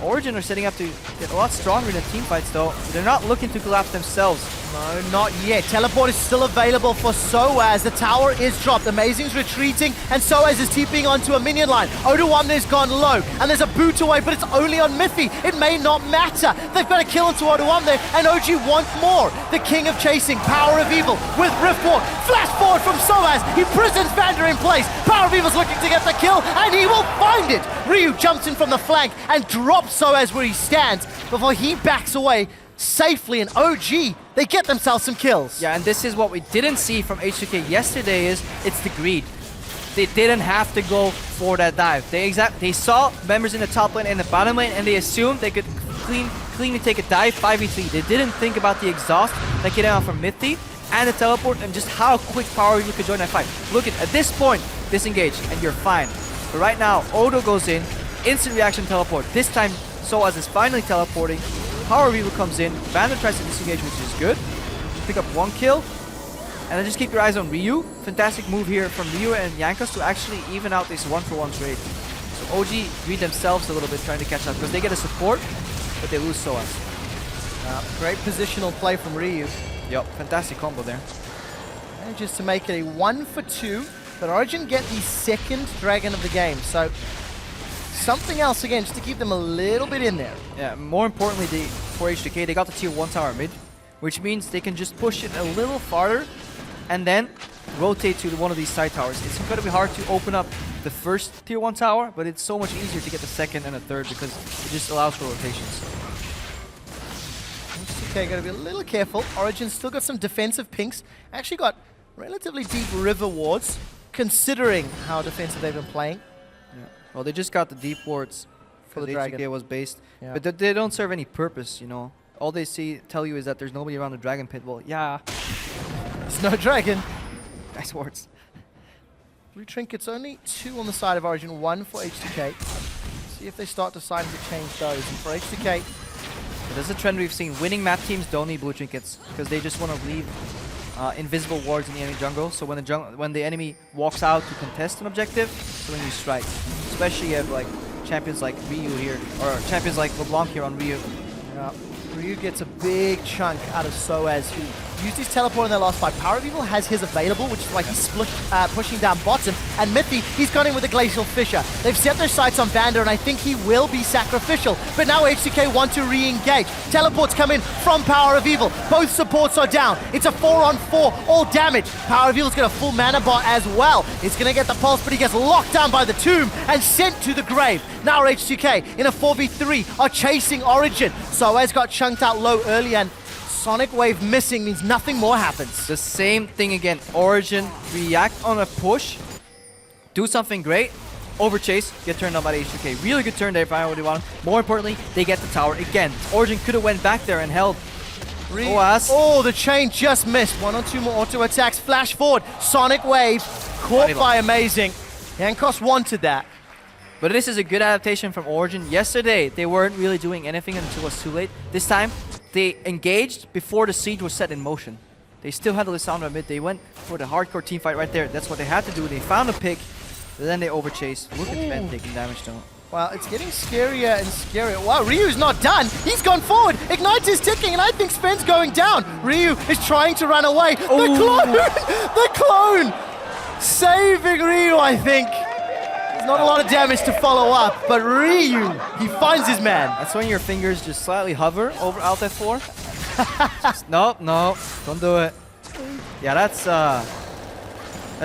Origen are setting up to get a lot stronger in the team fights though. They're not looking to collapse themselves. No, not yet. Teleport is still available for Soaz. The tower is dropped. Amazing's retreating, and Soaz is TPing onto a minion line. Oduwamne's gone low, and there's a boot away, but it's only on Miffy. It may not matter. They've got a kill into Oduwamne, and OG want more. The king of chasing, Power of Evil with Riftwalk. Flash forward from Soaz. He prisons Vander in place. Power of Evil's looking to get the kill, and he will find it. Ryu jumps in from the flank and drops Soaz where he stands before he backs away safely, and OG, they get themselves some kills. Yeah, and this is what we didn't see from H2K yesterday is it's the greed. They didn't have to go for that dive. They saw members in the top lane and the bottom lane, and they assumed they could cleanly take a dive 5v3. They didn't think about the exhaust that came out from Mithy and the teleport and just how quick Power you could join that fight. Look at this point, disengage, and you're fine. But right now, Odo goes in, instant reaction teleport. This time, Soaz is finally teleporting. Power Reaver comes in, Vander tries to disengage, which is good. Pick up 1 kill, and then just keep your eyes on Ryu. Fantastic move here from Ryu and Jankos to actually even out this 1-for-1 trade. So OG read themselves a little bit trying to catch up because they get a support, but they lose Soaz. Great positional play from Ryu. Yep, fantastic combo there. Manages to make it a 1-for-2, but Origen get the second dragon of the game, so something else again just to keep them a little bit in there. Yeah, more importantly for H2K, they got the tier 1 tower mid, which means they can just push it a little farther and then rotate to one of these side towers. It's incredibly hard to open up the first tier 1 tower, but it's so much easier to get the second and the third because it just allows for rotations. H2K gotta be a little careful. Origen's still got some defensive pinks. Actually got relatively deep river wards, considering how defensive they've been playing. Yeah. Well, they just got the deep wards For the because dragon. H2K was based, Yeah. but they don't serve any purpose, you know. All they tell you is that there's nobody around the dragon pit. Well, yeah, It's no dragon. nice wards. Blue trinkets only 2 on the side of Origen, 1 for H2K. See if they start deciding to change those. And for H2K, There's a trend we've seen. Winning map teams don't need blue trinkets because they just want to leave invisible wards in the enemy jungle. So when the enemy walks out to contest an objective, so when you strike. Especially if like champions like Ryu here, or champions like LeBlanc here on Ryu. Ryu gets a big chunk out of Soaz, who used his teleport in their last fight. Power of Evil has his available, which is why he's pushing down bottom. And Mithy, he's gone in with a Glacial Fissure. They've set their sights on Vander, and I think he will be sacrificial. But now H2K want to re-engage. Teleports come in from Power of Evil. Both supports are down. It's a 4-on-4, all damage. Power of Evil's got a full mana bar as well. He's going to get the pulse, but he gets locked down by the tomb and sent to the grave. Now H2K in a 4v3 are chasing Origen. Soaz got chunked out low early, and Sonic Wave missing means nothing more happens. The same thing again. Origen react on a push, do something great, overchase, get turned on by the H2K. Really good turn there if I would want. More importantly, they get the tower again. Origen could have went back there and held. Oh, the chain just missed. 1 or 2 more auto attacks. Flash forward. Sonic Wave caught by Amazing. Jankos wanted that. But this is a good adaptation from Origen. Yesterday, they weren't really doing anything until it was too late. This time, they engaged before the siege was set in motion. They still had the Lissandra mid. They went for the hardcore team fight right there. That's what they had to do. They found a pick, but then they overchased. Look at Ben taking damage though. Well, it's getting scarier and scarier. Wow, Ryu's not done. He's gone forward. Ignite is ticking, and I think Sven's going down. Ryu is trying to run away. The clone! The clone! Saving Ryu, I think. There's not a lot of damage to follow up, but Ryu, he finds his man. That's when your fingers just slightly hover over Alt F4. No, don't do it. Yeah, that's that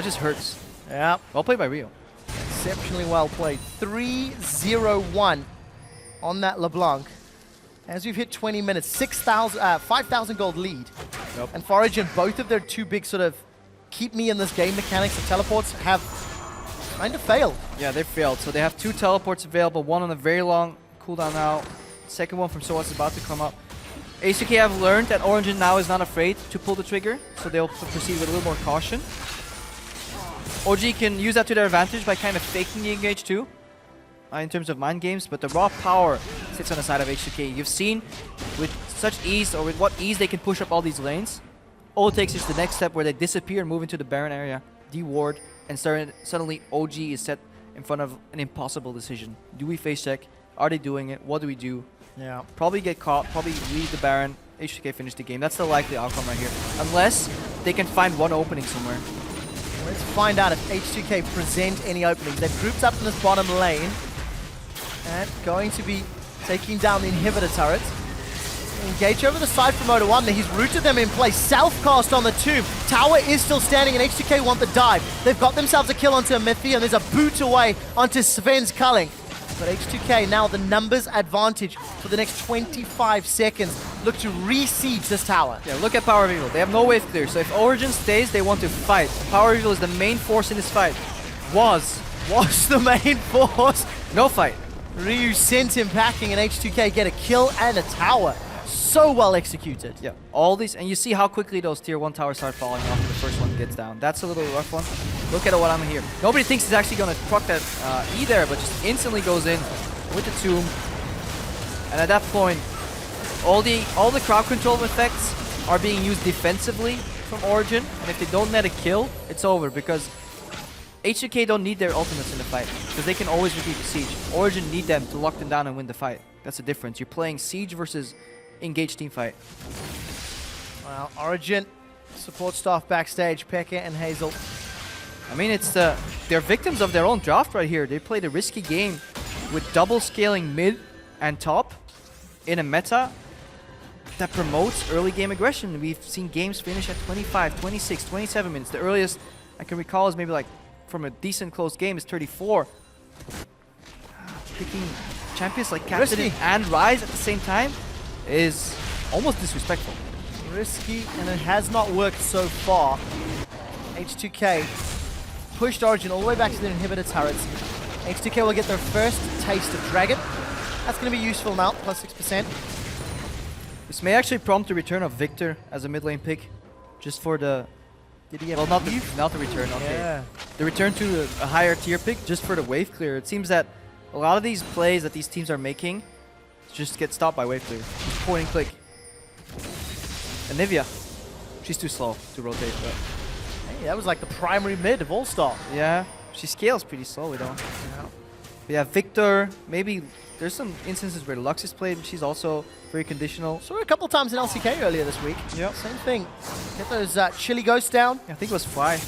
just hurts. Yeah. Well played by Ryu. Exceptionally well played. 3-0-1 on that LeBlanc. As we've hit 20 minutes, 5,000 gold lead. Yep. And for Origen, both of their 2 big sort of keep me in this game mechanics of teleports have kind of failed. Yeah, they failed. So they have 2 teleports available, one on a very long cooldown now. Second one from Soaz is about to come up. H2K have learned that Origen now is not afraid to pull the trigger, so they'll proceed with a little more caution. OG can use that to their advantage by kind of faking the engage too, in terms of mind games, but the raw power sits on the side of H2K. You've seen with such ease, or with what ease they can push up all these lanes. All it takes is the next step where they disappear and move into the Baron area, deward, and suddenly OG is set in front of an impossible decision. Do we face check? Are they doing it? What do we do? Yeah. Probably get caught, probably leave the Baron, H2K finish the game. That's the likely outcome right here. Unless they can find one opening somewhere. Let's find out if H2K present any openings. They've grouped up in this bottom lane and going to be taking down the inhibitor turret. Engage over the side from Oda 1 there. He's rooted them in place. Self-cast on the tomb. Tower is still standing and H2K want the dive. They've got themselves a kill onto Mithy and there's a boot away onto Sven's culling. But H2K now the numbers advantage for the next 25 seconds. Look to re-siege this tower. Yeah, look at Power of Evil. They have no wave clear. So if Origen stays, they want to fight. Power of Evil is the main force in this fight. Was the main force. no fight. Ryu sent him packing and H2K get a kill and a tower. So well executed. Yeah, all these, and you see how quickly those tier 1 towers start falling after the first one gets down. That's a little rough one. Look at what I'm here. Nobody thinks he's actually going to proc that E there, but just instantly goes in with the tomb. And at that point, all the crowd control effects are being used defensively from Origen, and if they don't net a kill, it's over because H2K don't need their ultimates in the fight because they can always repeat the siege. Origen need them to lock them down and win the fight. That's the difference. You're playing siege versus engaged team fight. Well, Origen, support staff backstage, FLICKR and Hazel. I mean, it's they're victims of their own draft right here. They played a risky game with double scaling mid and top in a meta that promotes early game aggression. We've seen games finish at 25, 26, 27 minutes. The earliest I can recall is maybe like from a decent close game is 34. Picking champions like Captain and Rise at the same time is almost disrespectful. Risky, and it has not worked so far. H2K pushed Origen all the way back to the inhibitor turrets. H2K will get their first taste of Dragon. That's going to be useful now, plus 6%. This may actually prompt the return of Victor as a mid lane pick, just for the Did he have Well, not the return. Okay. Yeah. The return to a higher tier pick just for the wave clear. It seems that a lot of these plays that these teams are making just get stopped by wave clear. Just point and click. And Nivea, she's too slow to rotate. But Hey, that was like the primary mid of All-Star. yeah, she scales pretty slowly though. But yeah, Victor. Maybe there's some instances where Lux is played. But she's also very conditional. Saw her a couple times in LCK earlier this week. Yep. Same thing. Get those chili ghosts down I think it was Fly.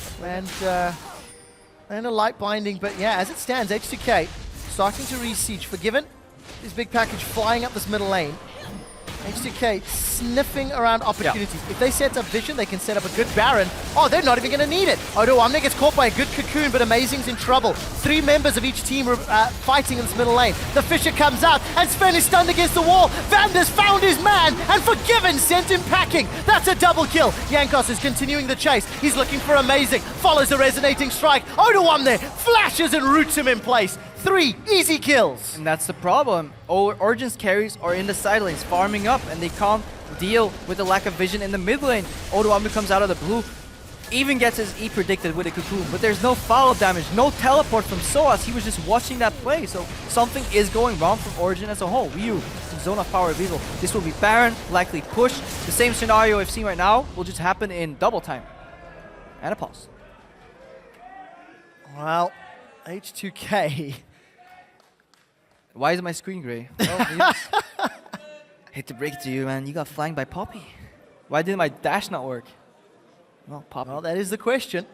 and a light binding. But yeah, as it stands, H2K starting to re-siege. Forgiven. This big package flying up this middle lane. H2K sniffing around opportunities. Yeah. If they set up vision, they can set up a good Baron. Oh, they're not even going to need it. Odo Omni gets caught by a good cocoon, but Amazing's in trouble. 3 members of each team fighting in this middle lane. The Fisher comes out, and Sven is stunned against the wall. Vander's found his man, and Forgiven sent him packing. That's a double kill. Jankos is continuing the chase. He's looking for Amazing. Follows the resonating strike. Odo Omni flashes and roots him in place. 3 easy kills. And that's the problem. Origen's carries are in the side lanes farming up and they can't deal with the lack of vision in the mid lane. Odo Omni comes out of the blue, even gets his E predicted with a cocoon, but there's no follow-up damage, no teleport from Soas. He was just watching that play, so something is going wrong from Origen as a whole. Ryu, zone of power reveal. This will be Baron, likely push. The same scenario I've seen right now will just happen in double time. And a pulse. Well, H2K. Why is my screen gray? Well, hate to break it to you, man. You got flanked by Poppy. Why did my dash not work? Well, Poppy. Well, that is the question.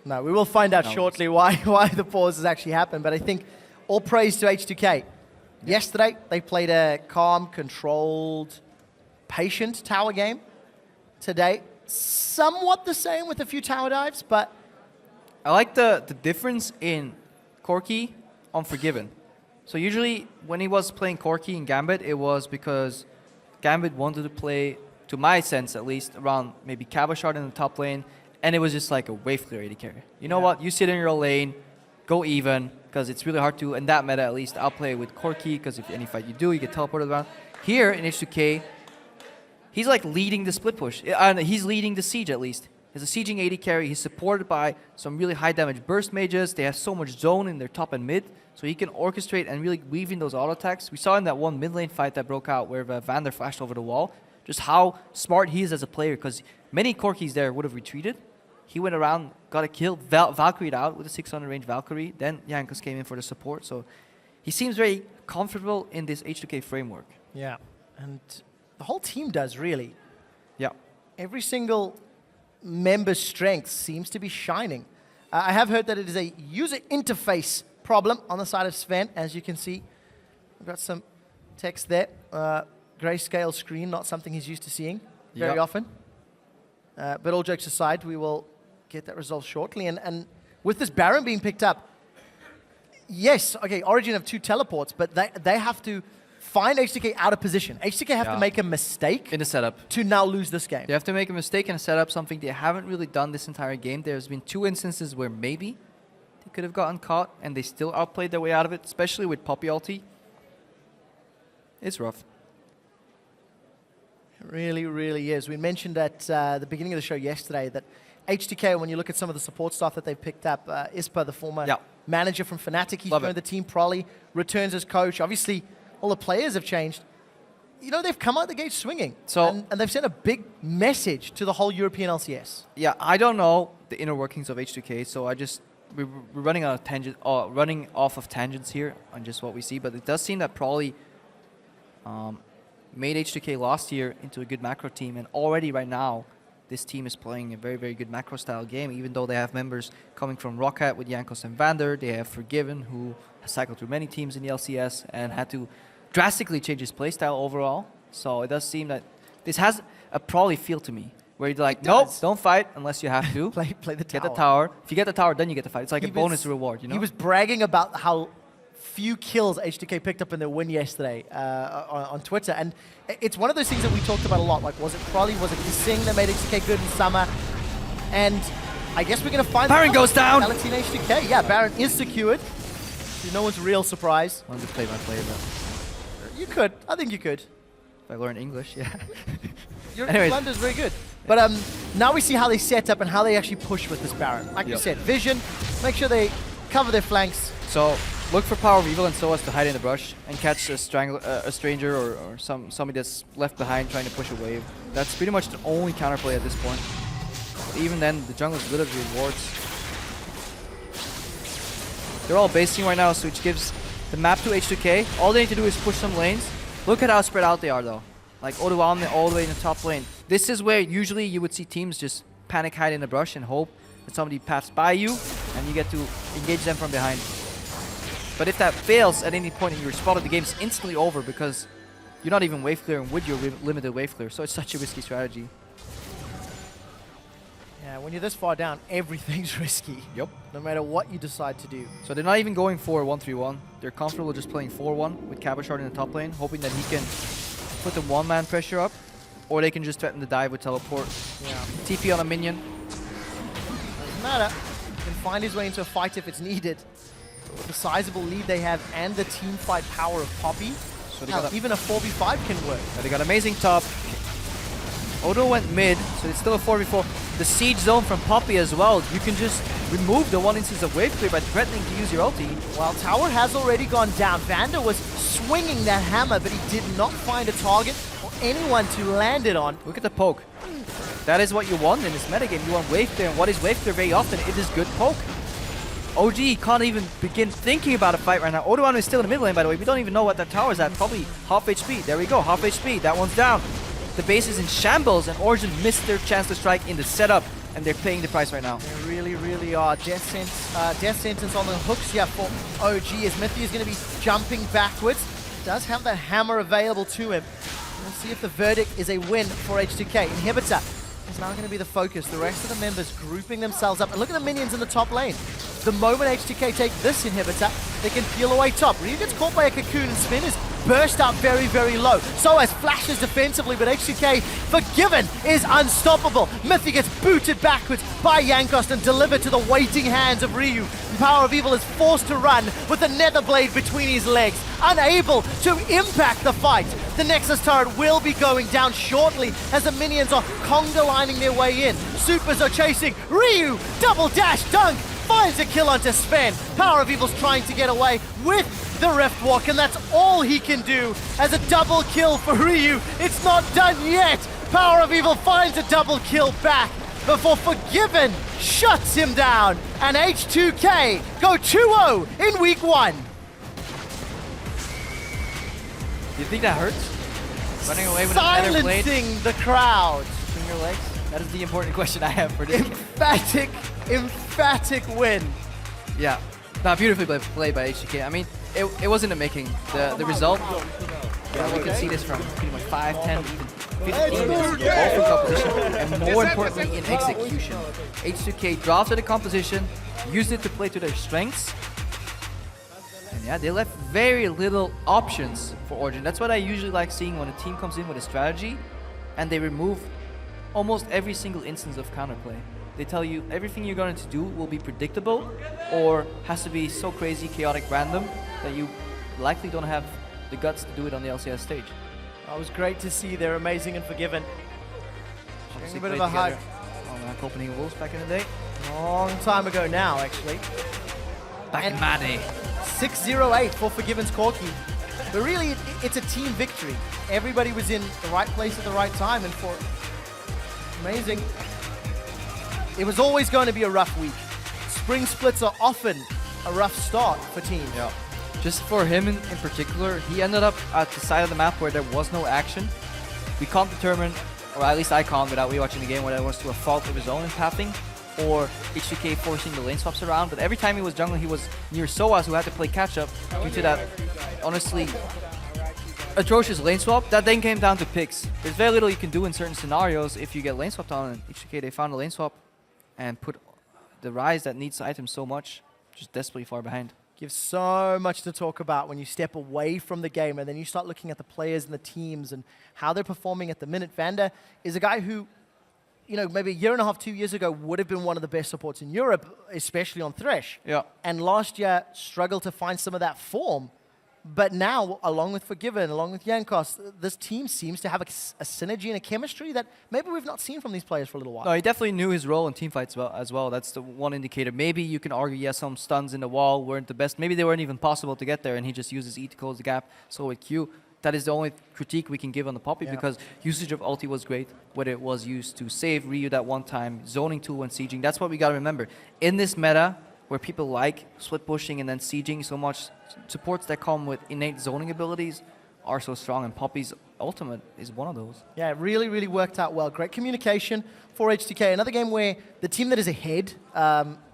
No, we will find out shortly why the pause has actually happened. But I think all praise to H2K. Yesterday, they played a calm, controlled, patient tower game. Today, somewhat the same with a few tower dives, but I like the difference in Corki on Forgiven. So usually when he was playing Corki in Gambit, it was because Gambit wanted to play, to my sense at least, around maybe Cabashard in the top lane, and it was just like a wave clear AD carry. You know what? You sit in your lane, go even, because it's really hard to, in that meta at least, outplay with Corki, because if any fight you do, you get teleported around. Here in H2K, he's like leading the split push. He's leading the siege at least. He's a sieging AD carry. He's supported by some really high damage burst mages. They have so much zone in their top and mid, so he can orchestrate and really weave in those auto attacks. We saw in that one mid lane fight that broke out where Vander flashed over the wall, just how smart he is as a player, because many Corkis there would have retreated. He went around, got a kill, Valkyrie'd out with a 600 range Valkyrie. Then Jankos came in for the support. So he seems very comfortable in this H2K framework. yeah, and the whole team does really. Yeah. Every single member's strength seems to be shining. I have heard that it is a user interface problem on the side of Sven, as you can see. We've got some text there. Grayscale screen, not something he's used to seeing very often. But all jokes aside, we will get that resolved shortly. And with this Baron being picked up, yes, okay, Origen have 2 teleports, but they have to find H2K out of position. H2K have to make a mistake In the setup. to now lose this game. They have to make a mistake in a setup, something they haven't really done this entire game. There's been 2 instances where maybe they could have gotten caught and they still outplayed their way out of it, especially with Poppy ulti. It's rough. It really, really is. We mentioned at the beginning of the show yesterday that H2K, when you look at some of the support staff that they've picked up, Ispa, the former manager from Fnatic, he's joined the team. Prolly returns as coach. Obviously, all the players have changed. You know, they've come out the gate swinging. So, and they've sent a big message to the whole European LCS. Yeah, I don't know the inner workings of H2K, so we're running on a tangent, running off of tangents here on just what we see. But it does seem that Prolly made H2K last year into a good macro team, and already right now, this team is playing a very, very good macro style game, even though they have members coming from Rocket with Jankos and Vander. They have Forgiven, who has cycled through many teams in the LCS and had to drastically change his playstyle overall. So it does seem that this has a Prolly feel to me, where you're like, nope, don't fight unless you have to. play the tower. Get the tower. If you get the tower, then you get the fight. It's like a bonus reward, you know? He was bragging about how few kills H2K picked up in their win yesterday on Twitter. And it's one of those things that we talked about a lot. Like, was it Prolly? Was it Sing that made H2K good in summer? And I guess we're going to find Baron goes down! Galaxy and H2K. Yeah, Baron is secured. To no one's real surprise. I wanted to play my play, but You could. I think you could. if I learn English, yeah. Your Anyways. blunder's very good. But now we see how they set up and how they actually push with this Baron. Like you said, vision, make sure they cover their flanks. So look for Power of Evil and so as to hide in the brush and catch a stranger or somebody that's left behind trying to push a wave. That's pretty much the only counterplay at this point. But even then, the jungler's literally rewards. They're all basing right now, so which gives the map to H2K. All they need to do is push some lanes. Look at how spread out they are though. Like Oduamne all the way in the top lane. This is where usually you would see teams just panic hide in the brush and hope that somebody paths by you and you get to engage them from behind. But if that fails at any point and you're spotted, the game's instantly over because you're not even wave clearing with your limited wave clear. So it's such a risky strategy. Yeah, when you're this far down, everything's risky. Yep. No matter what you decide to do. So they're not even going for 1-3-1. They're comfortable just playing 4-1 with Cabochard in the top lane, hoping that he can put the one-man pressure up, or they can just threaten the dive with teleport. Yeah. TP on a minion. Doesn't matter. He can find his way into a fight if it's needed. With the sizable lead they have and the team fight power of Poppy, So they now, got even a 4v5 can work. they got amazing top. Odo went mid, so it's still a 4v4. The siege zone from Poppy as well. You can just remove the one instance of wave clear by threatening to use your ulti. Well, tower has already gone down. Vander was swinging that hammer, but he did not find a target or anyone to land it on. Look at the poke. That is what you want in this metagame. You want wave clear, and what is wave clear very often? It is good poke. OG can't even begin thinking about a fight right now. Oduamne is still in the mid lane, by the way. We don't even know what that tower is at. Probably half HP. There we go, half HP. That one's down. The base is in shambles, and Origen missed their chance to strike in the setup, and they're paying the price right now. They really, really are. Death sentence on the hooks here for OG as Mithy is going to be jumping backwards. Does have that hammer available to him. We'll see if the verdict is a win for H2K. Inhibitor is now going to be the focus. The rest of the members grouping themselves up. And look at the minions in the top lane. The moment H2K take this inhibitor, they can peel away top. Ryu gets caught by a cocoon and Spin is burst up very, very low. So as flashes defensively, but H2K, Forgiven, is unstoppable. Mithy gets booted backwards by Yankost and delivered to the waiting hands of Ryu. Power of Evil is forced to run with the nether blade between his legs, unable to impact the fight. The Nexus turret will be going down shortly as the minions are conga lining their way in. Supers are chasing. Ryu, double dash dunk, finds a kill onto Sven. Power of Evil's trying to get away with the Rift Walk, and that's all he can do as a double kill for Ryu. It's not done yet. Power of Evil finds a double kill back before Forgiven shuts him down, and H2K go 2-0 in week 1. Do you think that hurts? Running away with another blade? Silencing the crowd. Between your legs? That is the important question I have for this game. Emphatic win. Yeah. Nah, beautifully played by H2K. I mean, it wasn't a making. The result, yeah, we can see this from pretty much 5, 10, even 15 minutes, all from composition, and more importantly, in execution. H2K drafted a composition, used it to play to their strengths, and yeah, they left very little options for Origen. That's what I usually like seeing when a team comes in with a strategy, and they remove almost every single instance of counterplay. They tell you everything you're going to do will be predictable or has to be so crazy, chaotic, random that you likely don't have the guts to do it on the LCS stage. That was great to see. They're amazing and Forgiven. Obviously A bit of played a hug. together on Copenhagen Wolves back in the day. Long time ago now, actually. Back in my day. 6-0-8 for Forgiven's Corki. But really, it's a team victory. Everybody was in the right place at the right time, and for amazing. It was always going to be a rough week. Spring splits are often a rough start for teams. Yeah. Just for him in particular, he ended up at the side of the map where there was no action. We can't determine, or at least I can't without rewatching the game, whether it was to a fault of his own in pathing or H2K forcing the lane swaps around. But every time he was jungling, he was near Soaz, who had to play catch up due to that, honestly, atrocious lane swap. That then came down to picks. There's very little you can do in certain scenarios if you get lane swapped on. And H2K, they found a lane swap and put the Rise that needs items so much just desperately far behind. Gives so much to talk about when you step away from the game and then you start looking at the players and the teams and how they're performing at the minute. Vander is a guy who, you know, maybe a year and a half, 2 years ago would have been one of the best supports in Europe, especially on Thresh. Yeah. And last year struggled to find some of that form. But now, along with Forgiven, along with Jankos, this team seems to have a synergy and a chemistry that maybe we've not seen from these players for a little while. No, he definitely knew his role in teamfights as well. That's the one indicator. Maybe you can argue, yes, some stuns in the wall weren't the best. Maybe they weren't even possible to get there, and he just uses E to close the gap. So with Q, that is the only critique we can give on the Poppy, because usage of ulti was great, whether it was used to save Ryu that one time, zoning tool when sieging. That's what we got to remember. In this meta, where people like split pushing and then sieging so much, supports that come with innate zoning abilities are so strong, and Poppy's ultimate is one of those. Yeah, it really, really worked out well. Great communication for H2K. Another game where the team that is ahead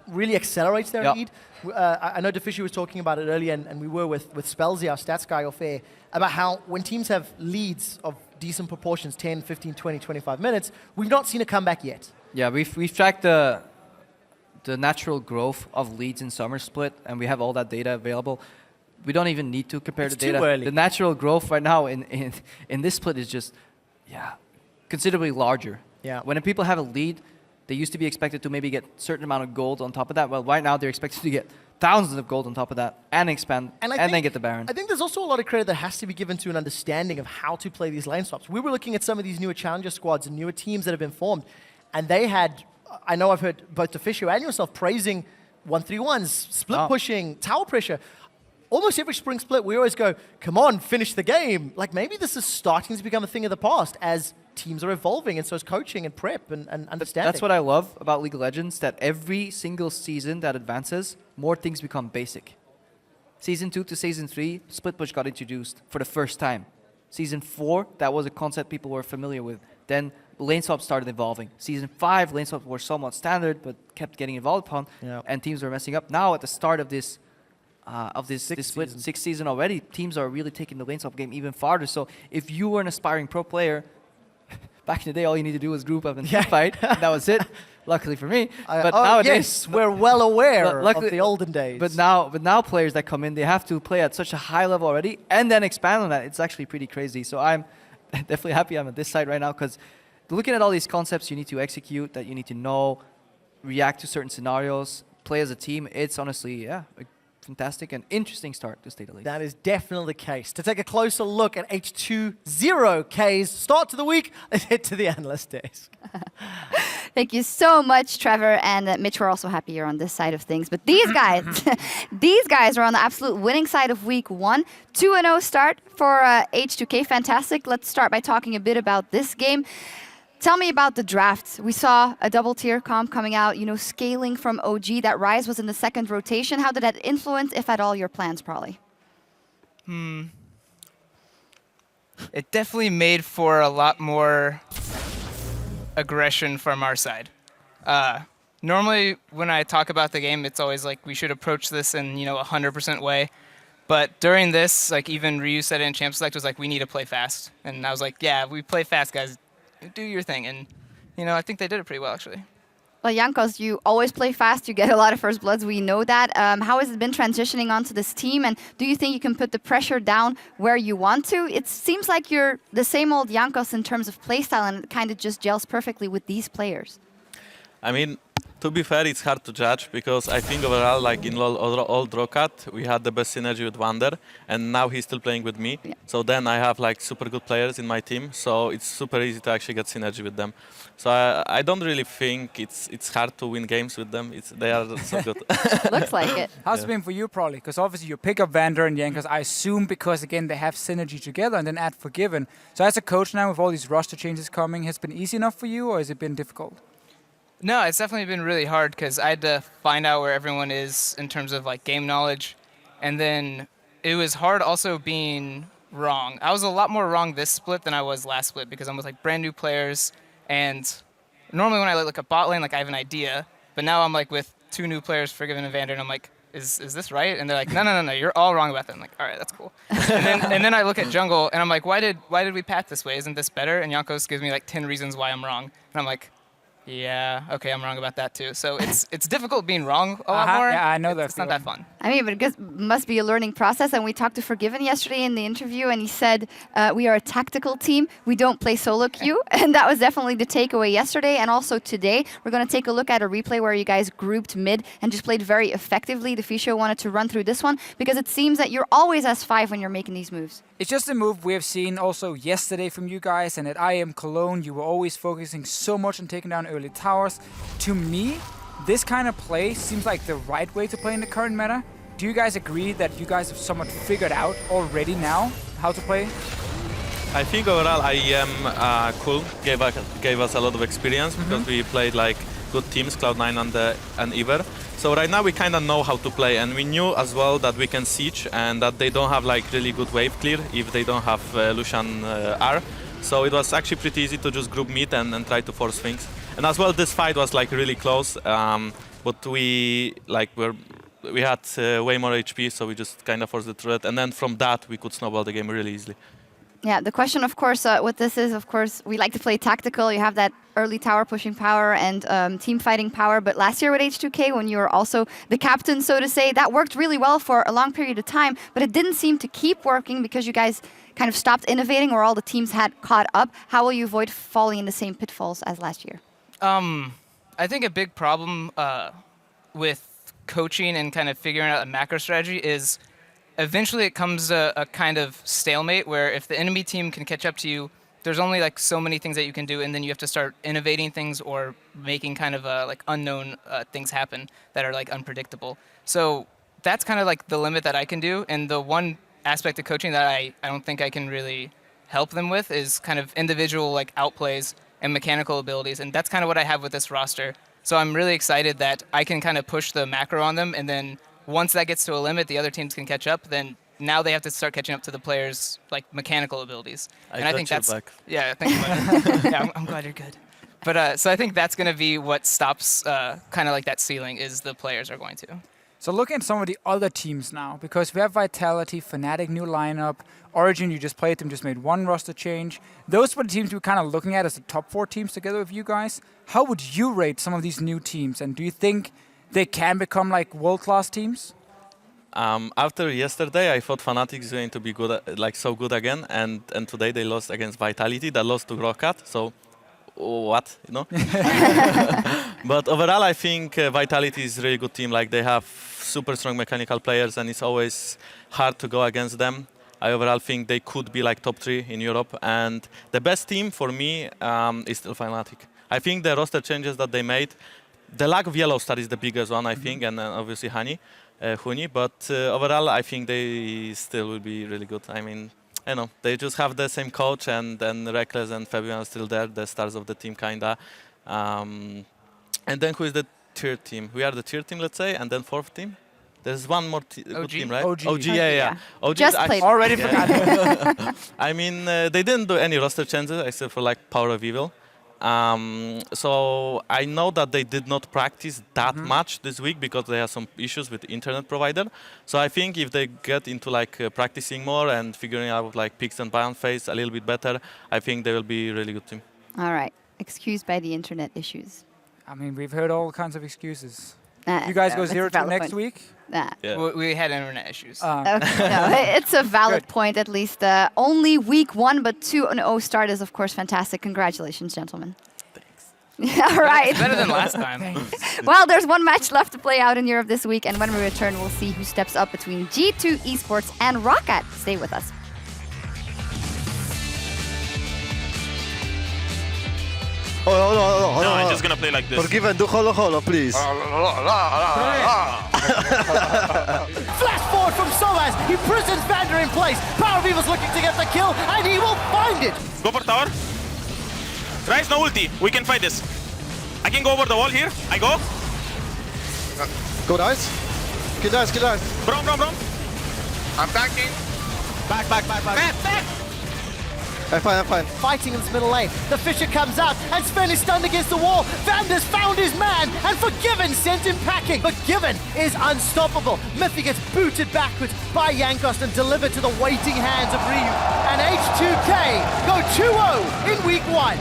really accelerates their lead. I know Defishi was talking about it earlier, and we were with Spellsy, our stats guy off air, about how when teams have leads of decent proportions, 10, 15, 20, 25 minutes, we've not seen a comeback yet. Yeah, we've tracked the natural growth of leads in Summer Split, and we have all that data available. We don't even need to compare the data. Too early. The natural growth right now in this split is just, considerably larger. Yeah. When people have a lead, they used to be expected to maybe get a certain amount of gold on top of that. Well, right now they're expected to get thousands of gold on top of that and expand and then get the Baron. I think there's also a lot of credit that has to be given to an understanding of how to play these lane swaps. We were looking at some of these newer challenger squads and newer teams that have been formed, and they had, I know I've heard both Deficio and yourself praising 1-3-1s, split pushing, tower pressure. Almost every spring split, we always go, come on, finish the game. Like, maybe this is starting to become a thing of the past as teams are evolving, and so is coaching and prep and understanding. That's what I love about League of Legends, that every single season that advances, more things become basic. Season 2 to Season 3, split push got introduced for the first time. Season 4, that was a concept people were familiar with. Then lane swaps started evolving. Season 5, lane swaps were somewhat standard, but kept getting evolved upon, and teams were messing up. Now, at the start of this sixth season already, teams are really taking the lane swap game even farther. So if you were an aspiring pro player, back in the day, all you need to do was group up and fight. That was it. Luckily for me. But nowadays, yes, we're well aware of the olden days. But now players that come in, they have to play at such a high level already and then expand on that. It's actually pretty crazy. So I'm definitely happy I'm at this side right now, because looking at all these concepts you need to execute, that you need to know, react to certain scenarios, play as a team, it's honestly, a fantastic and interesting start, to say the least. That is definitely the case. To take a closer look at H2K's start to the week, let's head to the analyst desk. Thank you so much, Trevor. And Mitch, we're also happy you're on this side of things. But these guys, these guys are on the absolute winning side of week 1. 2-0 start for H2K. Fantastic. Let's start by talking a bit about this game. Tell me about the draft. We saw a double tier comp coming out, scaling from OG. That Rise was in the second rotation. How did that influence, if at all, your plans, probably? It definitely made for a lot more aggression from our side. Normally, when I talk about the game, it's always like we should approach this in, 100% way. But during this, like even Ryu said in Champ Select was like, we need to play fast. And I was like, yeah, we play fast, guys. Do your thing. And, I think they did it pretty well, actually. Well, Jankos, you always play fast. You get a lot of first bloods. We know that. How has it been transitioning onto this team? And do you think you can put the pressure down where you want to? It seems like you're the same old Jankos in terms of playstyle, and it kind of just gels perfectly with these players. I mean, to be fair, it's hard to judge, because I think overall, like in old Rocket, we had the best synergy with Wander, and now he's still playing with me. Yeah. So then I have like super good players in my team, so it's super easy to actually get synergy with them. So I don't really think it's hard to win games with them. They are so good. Looks like it. How's it been for you, probably? Because obviously you pick up Vander and Jankos, I assume, because again they have synergy together, and then add Forgiven. So as a coach now, with all these roster changes coming, has it been easy enough for you, or has it been difficult? No, it's definitely been really hard, because I had to find out where everyone is in terms of like game knowledge. And then it was hard also being wrong. I was a lot more wrong this split than I was last split, because I'm with like brand new players. And normally when I look at bot lane, like I have an idea. But now I'm like with 2 new players, Forgiven and Vander, and I'm like, is this right? And they're like, no, you're all wrong about that. I'm like, all right, that's cool. and then I look at jungle, and I'm like, why did we path this way? Isn't this better? And Jankos gives me like 10 reasons why I'm wrong. And I'm like, Yeah, okay, I'm wrong about that too. So it's difficult being wrong a lot more. Yeah, I know that. It's not that fun. I mean, but it must be a learning process. And we talked to Forgiven yesterday in the interview, and he said, we are a tactical team. We don't play solo queue. And that was definitely the takeaway yesterday. And also today, we're going to take a look at a replay where you guys grouped mid and just played very effectively. The Fisho wanted to run through this one because it seems that you're always S5 when you're making these moves. It's just a move we have seen also yesterday from you guys, and at IM Cologne, you were always focusing so much on taking down early towers. To me, this kind of play seems like the right way to play in the current meta. Do you guys agree that you guys have somewhat figured out already now how to play? I think overall IEM cool gave us a lot of experience because we played like good teams, Cloud9 and Ever. So right now we kind of know how to play, and we knew as well that we can siege and that they don't have like really good wave clear if they don't have Lucian R. So it was actually pretty easy to just group mid and try to force things. And as well, this fight was like really close, but we had way more HP, so we just kind of forced the turret, and then from that we could snowball the game really easily. Yeah, the question, of course, what this is, of course, we like to play tactical. You have that early tower pushing power and team fighting power. But last year with H2K, when you were also the captain, so to say, that worked really well for a long period of time. But it didn't seem to keep working because you guys kind of stopped innovating or all the teams had caught up. How will you avoid falling in the same pitfalls as last year? I think a big problem with coaching and kind of figuring out a macro strategy is eventually it comes to a kind of stalemate where if the enemy team can catch up to you, there's only like so many things that you can do, and then you have to start innovating things or making kind of like unknown things happen that are like unpredictable. So that's kind of like the limit that I can do, and the one aspect of coaching that I don't think I can really help them with is kind of individual like outplays and mechanical abilities, and that's kind of what I have with this roster. So I'm really excited that I can kind of push the macro on them, and then once that gets to a limit, the other teams can catch up. Then now they have to start catching up to the players' like mechanical abilities. And I think that's yeah. Thank you. Yeah, I'm glad you're good. But so I think that's going to be what stops kind of like that ceiling is the players are going to. So looking at some of the other teams now, because we have Vitality, Fnatic, new lineup, Origen, you just played them, just made one roster change. Those were the teams we were kind of looking at as the top 4 teams together with you guys. How would you rate some of these new teams, and do you think they can become like world-class teams? After yesterday, I thought Fnatic is going to be good, like so good again, and today they lost against Vitality, that lost to Grokat, so what, you know? But overall, I think Vitality is a really good team. Like they have super strong mechanical players, and it's always hard to go against them. I overall think they could be like top 3 in Europe, and the best team for me is still Fnatic. I think the roster changes that they made, the lack of Yellow Star is the biggest one, I think, and obviously Huni, but overall I think they still will be really good. I mean, you know, they just have the same coach, and then Reckless and Fabian are still there, the stars of the team, kinda. And then who is the 3rd team? We are the 3rd team, let's say, and then 4th team? There's one more good team, right? OG, yeah. OG, just played. Already forgot. I mean, they didn't do any roster changes except for like Power of Evil. So I know that they did not practice that much this week because they have some issues with the internet provider. So I think if they get into like practicing more and figuring out like picks and ban phase a little bit better, I think they will be a really good team. All right. Excused by the internet issues. I mean, we've heard all kinds of excuses. You guys go 0-2 next week? Yeah. We had internet issues. Okay, no, it's a valid point, at least. Only week 1, but 2-0 start is, of course, fantastic. Congratulations, gentlemen. Thanks. All right. It's better than last time. Well, there's one match left to play out in Europe this week, and when we return, we'll see who steps up between G2 Esports and Rocket. Stay with us. Hold on. No, I'm just gonna play like this. Forgiven, do holo, please. Flash forward from Soaz. He prisons Vander in place. Power Beaver's looking to get the kill, and he will find it. Go for tower. Rise, no ulti. We can fight this. I can go over the wall here. I go. Go nice. Kill nice. Brom. I'm backing. Back. I'm fine. Fighting in this middle lane. The Fisher comes out, and Sven is stunned against the wall. Vander's found his man, and Forgiven sent him packing. But Given is unstoppable. Miffy gets booted backwards by Jankos and delivered to the waiting hands of Ryu. And H2K go 2-0 in week 1.